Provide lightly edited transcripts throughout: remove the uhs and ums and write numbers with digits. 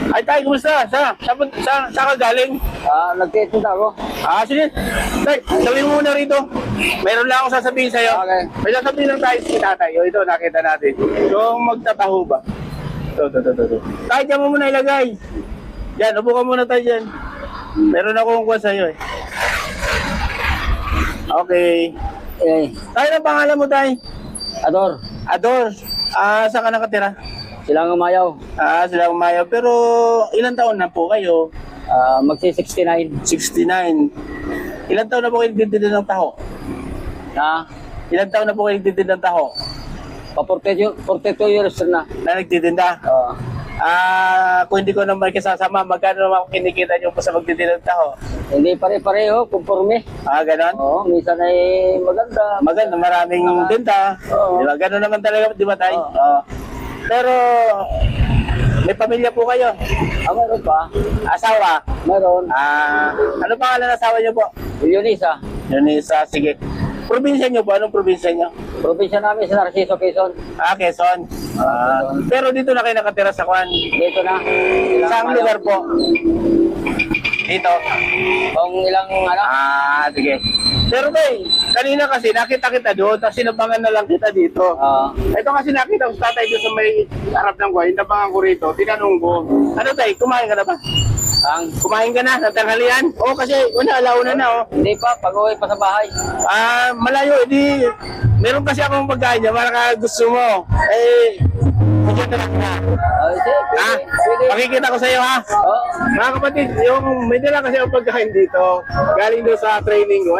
Ay, tay, kumusta? Saan ka galing? Nagtitinda ako. Sige. Tay, sabihin mo muna rito. Meron lang akong sasabihin sa'yo. Okay. May sasabihin lang tayo si tatay. O, ito, nakita natin. Yung magtataho ba? Ito. Tay, dyan mo muna ilagay. Yan, upo ka muna tayo dyan. Meron akong kuha sa'yo eh. Okay. Tay, ang pangalan mo, tay? Ador. Saan ka nakatira? Silang umayaw. Sila umayaw. Pero ilang taon na po kayo? Magsi-69. 69. Ilang taon na po kayo nagtitinda ng taho? Ilang taon na po kayo nagtitinda ng taho? 42 years na. Na nagtitinda? Oo. Kung hindi ko naman kasasama, magkano naman kinikita nyo po sa magtitinda ng taho? Hindi pare-pareho, kumporme. Ganon? Oo, minsan ay maganda. Maganda, maraming benta. Oo. Diba? Ganon naman talaga, di ba tayo? Oo. Pero, may pamilya po kayo? Meron pa. Asawa? Meron. Ano pangalan ng asawa nyo po? Yunisa. Yunisa, sige. Probinsya nyo po? Anong probinsya nyo? Probinsya namin sa Narciso, Quezon. Quezon. Pero dito na kayo nakatira sa Kwan. Dito na. Saan lugar po? Dito. Kung ilang ano? Sige. Pero bay, kanina kasi nakita kita doon, tapos sinabangan na lang kita dito. Ito kasi nakita ko sa tatay doon sa may harap ng buhay, nabangan ko rito, tinanong ko, ano tay, kumain ka na ba? Kumain ka na, sa tanghalian? Oo, kasi alauna na. Hindi pa, pag-uwi pa sa bahay. Malayo, edi, meron kasi akong pagkain niya, para gusto mo. Bigyan na lang na. Pwede. Pakikita ko sa iyo ha. Oo. Mga kapatid, yung may dala kasi ang pagkain dito, galing doon sa training ko.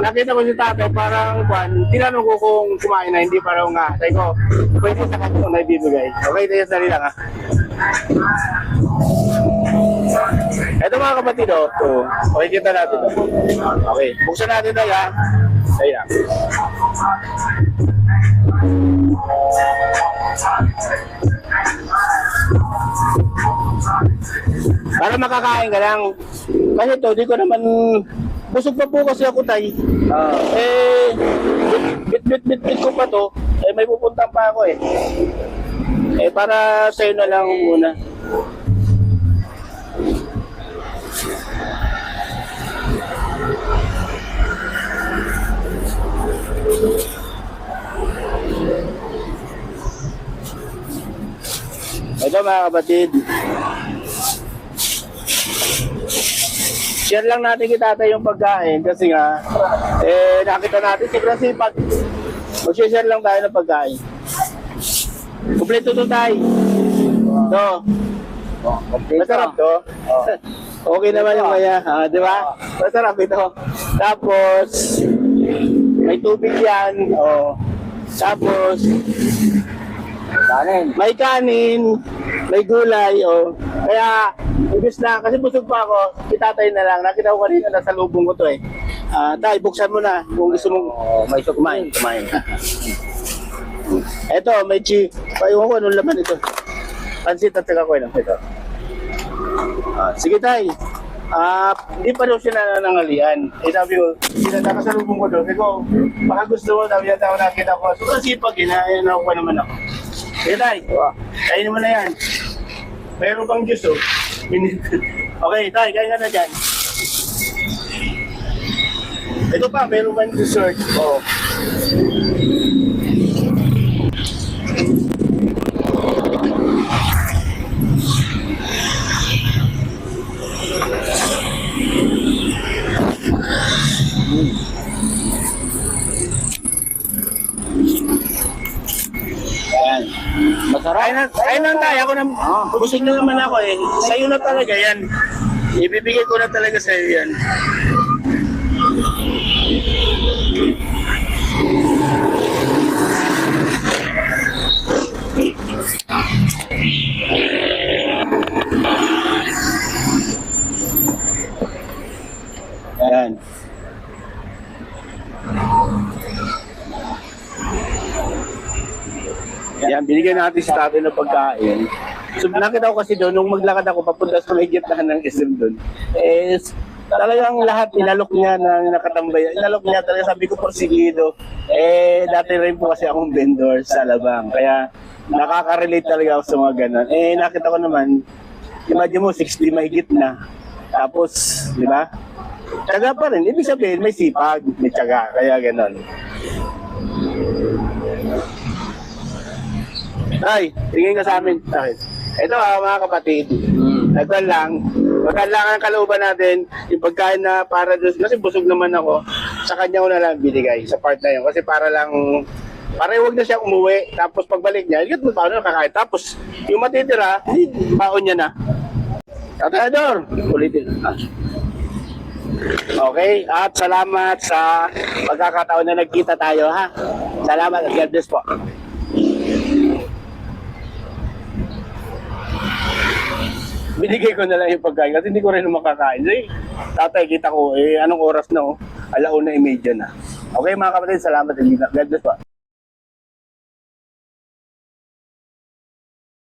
Nakita ko si tatay parang tinanong ko kung kumain na, hindi pa raw nga. Sabi ko, pwede sa kanto na ibibigay. Okay, tayo sa lang ha. Ito mga kapatid, okay, kita natin. Okay, buksan natin tayo ha. Ayan. Para makakain ka lang. Kasi ito, di ko naman busog pa po kasi ako tay. Bit ko pa to. May pupunta pa ako para sa'yo na lang muna. Ito mga kapatid, share lang natin kita yung pagkain kasi nga nakita natin sobrang sipag. Mag-share lang tayo ng pagkain. Kompleto to tayo. Ito. Masarap to. Okay naman yung maya, di ba? Masarap ito. Tapos may tubig yan. Tapos may kanin, may gulay, Kaya, ibig na, kasi busog pa ako, itatay na lang. Nakita ko kanina, nasa lubong ko to Tay, buksan mo na kung gusto mong may kumain. Eto, may paiwan ko, anong laman ito? Pansit at saka ko lang ito. Sige tay. Hindi pa daw siya nanangalian. Sabi ko, sinata ka sa lubong ko doon. Sabi ko, baka gusto mo, sabi niya tao nakita ko. So, sipag, inayan ako pa naman ako. Sige tay, kainin mo na yan. Mayroon pang juice Okay tay, kain ka na dyan. Ito pa, mayroon pang dessert. Ayan. Masarap. Ayun lang tayo. Ako na, busog na naman ako Sa'yo na talaga yan. Ibibigay ko na talaga sa'yo yan. Ayan. Yan, binigyan natin si tatay ng pagkain. So, nakita ko kasi doon, nung maglakad ako papunta sa may gitna ng SM doon, talagang lahat inalok niya na nakatambay. Inalok niya talaga, sabi ko porsigido. Dati rin po kasi akong vendor sa Alabang. Kaya nakaka-relate talaga ako sa mga ganun. Nakita ko naman, imagine mo, 60 mahigit na. Tapos, di ba? Tiyaga pa rin. Ibig sabihin, may sipag, may tiyaga. Kaya ganon. Ay, tingin ka sa amin. Ito mga kapatid. Ito lang. Magandang ang kalooban natin. Yung pagkain na para doon. Kasi busog naman ako. Sa kanya ko na lang binigay. Sa part na yun. Kasi para lang... Para huwag na siya umuwi. Tapos pagbalik niya, ikot mo paano kakain. Tapos yung matitira, baon niya na. Tatador. Ulitin. Okay. At salamat sa pagkakataon na nagkita tayo ha. Salamat. God bless po. Binigay ko na lang yung pagkain kasi hindi ko rin makakain. Eh, tatay, kita ko, anong oras na oh? 1:30 na. Okay mga kapatid, salamat. God bless po.